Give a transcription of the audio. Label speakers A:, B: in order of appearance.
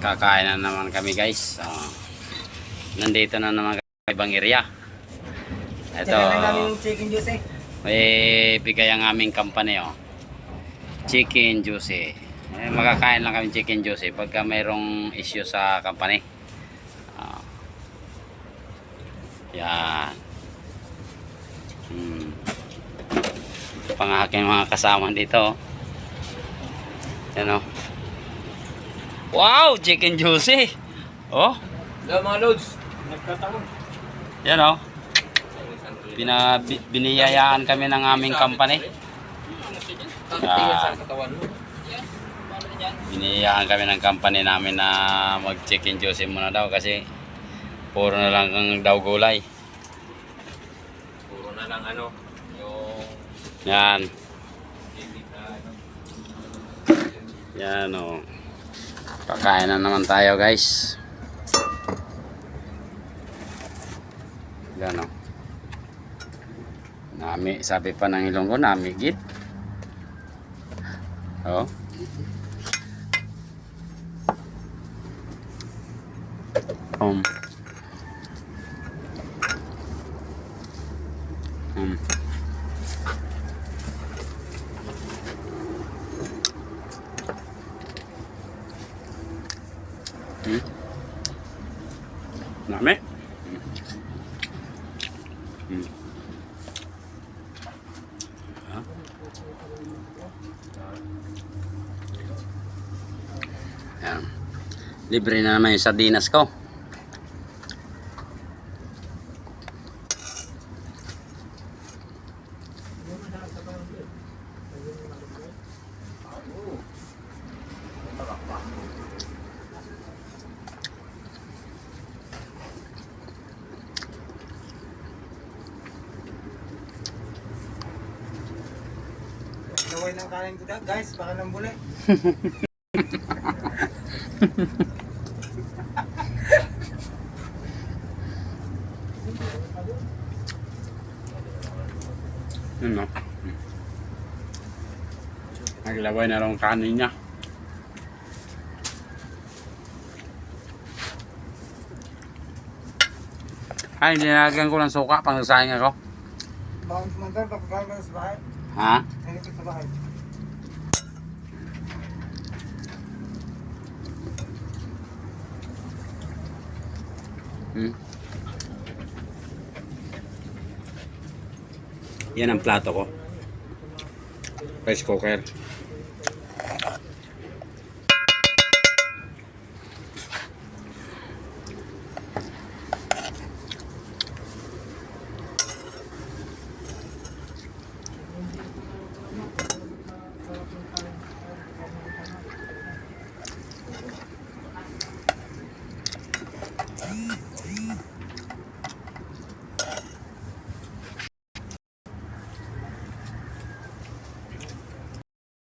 A: Kakain na naman kami guys. Nandito na naman kami ibang area. Ito,
B: chicken juice
A: may bigay ang aming company Chicken Juicy. Makakain lang kami chicken juicy pagka mayroong issue sa company. Yan. Ito pang aking mga kasama dito. Yan Wow, chicken juicy.
B: Hello mga loads. Nagkataon.
A: Yan biniyayaan kami ng aming company. Biniyayaan kami ng company namin na mag chicken juicy muna daw kasi puro na lang daw gulay.
B: Puro na lang yung
A: Yan. Yan Kakain na naman tayo guys. Yan Nami, sabi pa ng ilong ko, namigit. Nami. Yan. Libre na naman yung sardinas ko.
B: Naway ng kanin ko guys, baka nang buli.
A: Naglaway na lang kanin niya. Ay, nilagyan ko ng suka pang nagsayang ako.
B: Bakit mandan, papakain ka sa bahay?
A: Ha?
B: Kain ka sa bahay.
A: Yan ang plato ko. Rice cooker.